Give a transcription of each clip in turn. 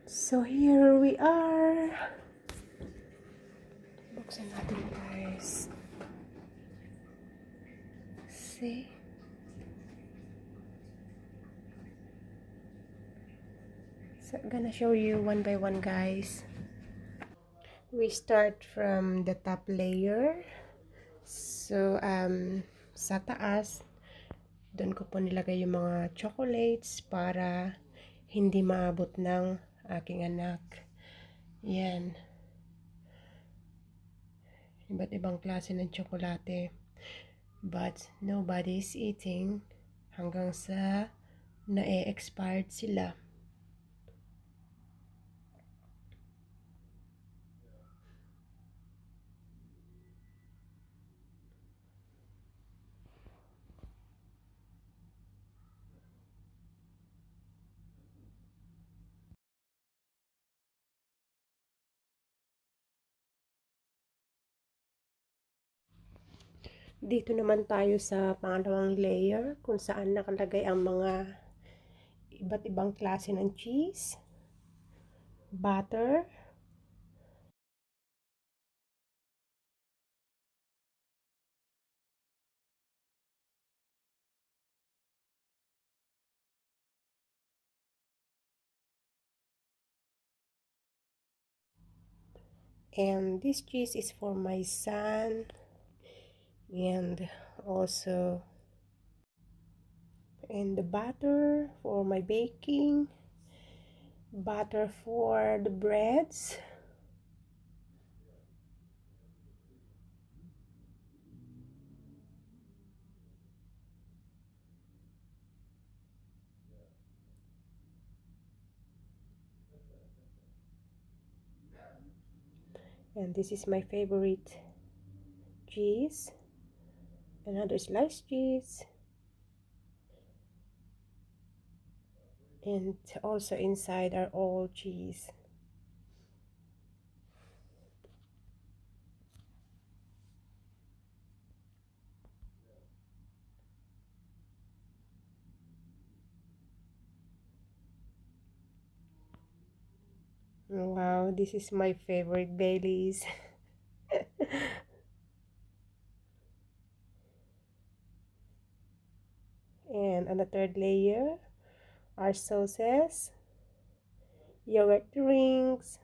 So here we are. Buksan natin, guys. See? So I'm gonna show you one by one, guys. We start from the top layer. So, sa taas, doon ko po nilagay yung mga chocolates para hindi maabot ng aking anak. Yan. Iba't ibang klase ng tsokolate. But nobody is eating hanggang sa na-expired sila. Dito naman tayo sa pangalawang layer kung saan nakalagay ang mga iba't ibang klase ng cheese, butter, and this cheese is for my son, and also and the butter for my baking, butter for the breads, and this is my favorite cheese, another sliced cheese, and also inside are all cheese. Wow, this is my favorite Baileys. And on the third layer are sauces, yogurt drinks,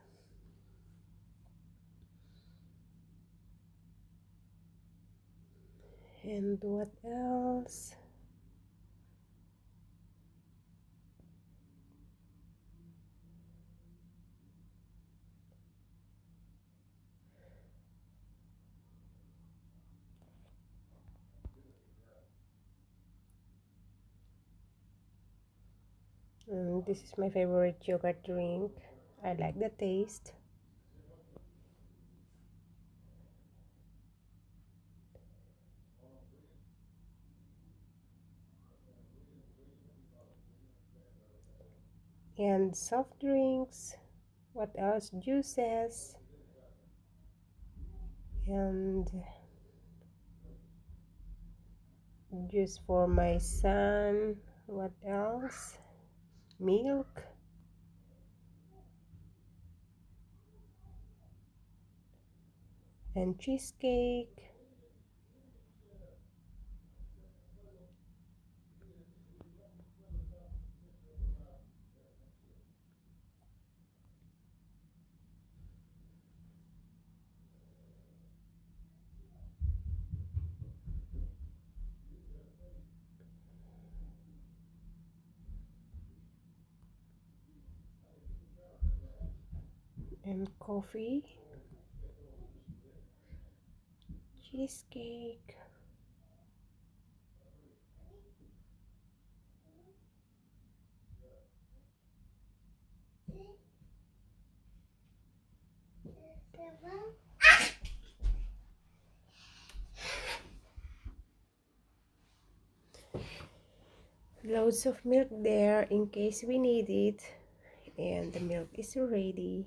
and what else? This is my favorite yogurt drink. I like the taste. And soft drinks. What else? Juices. And juice for my son. What else? Milk. And cheesecake. And coffee. Cheesecake. Loads of milk there in case we need it. And the milk is ready.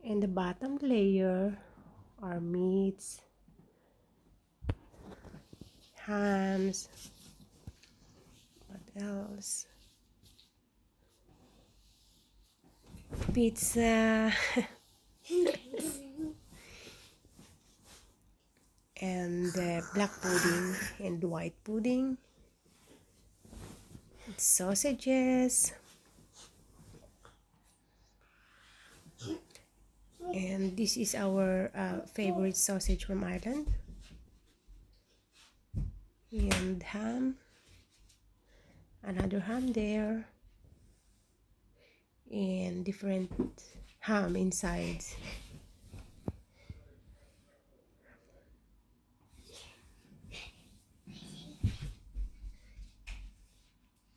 And the bottom layer are meats, hams, what else? Pizza. And black pudding and white pudding, sausages, and this is our favorite sausage from Ireland, and ham, another ham there, and different ham inside.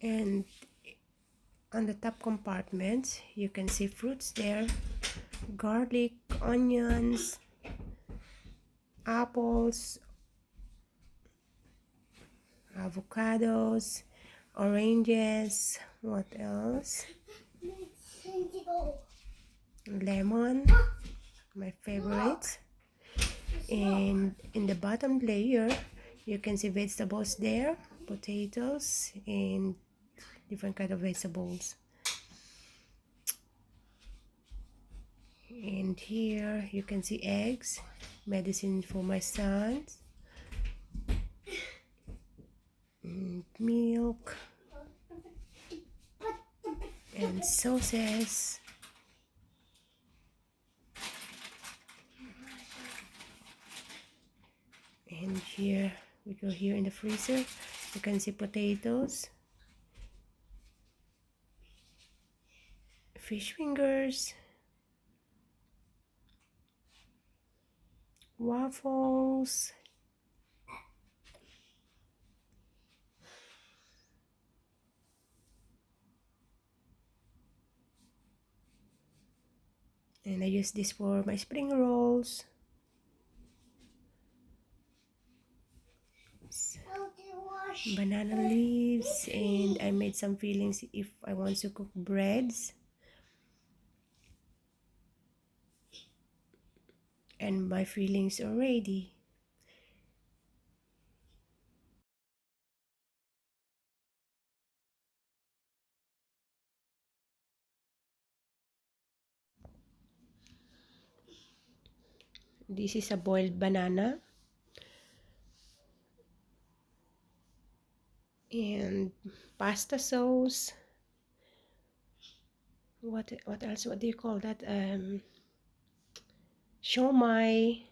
And on the top compartment you can see fruits there, garlic, onions, apples, avocados, oranges, what else? Lemon, my favorite. And in the bottom layer you can see vegetables there, potatoes and different kind of vegetables. And here you can see eggs, medicine for my sons, and milk and sauces. And here we go, here in the freezer you can see potatoes, fish fingers, waffles, and I use this for my spring rolls. Banana leaves, and I made some fillings if I want to cook breads. And my fillings are ready. This is a boiled banana. And pasta sauce. What else? What do you call that? Siomai.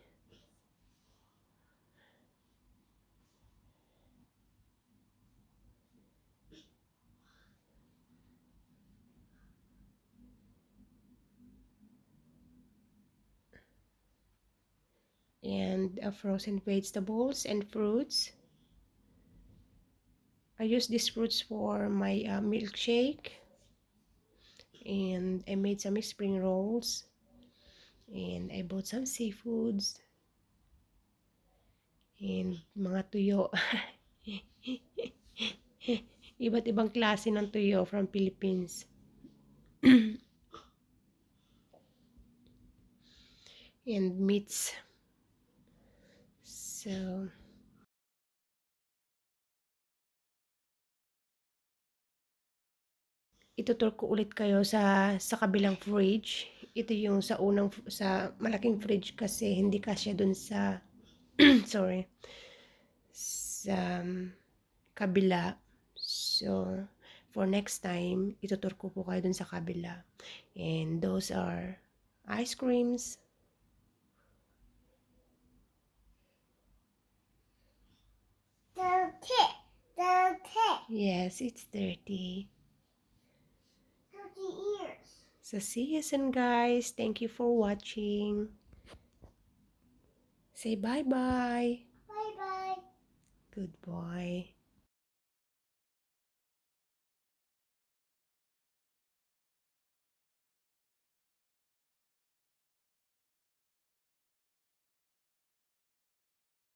And frozen vegetables and fruits. I use these fruits for my milkshake. And I made some spring rolls. And I bought some seafoods. And mga tuyo. Iba't ibang klase ng tuyo from Philippines. And meats. So itutur ko ulit kayo sa kabilang fridge. Ito yung sa unang, sa malaking fridge kasi hindi kasya dun sa sorry, sa kabila. So for next time itutur ko po kayo dun sa kabila. And those are ice creams. Dirty. Yes, it's dirty. Ears. So see you soon, guys. Thank you for watching. Say bye-bye. Bye-bye. Good boy.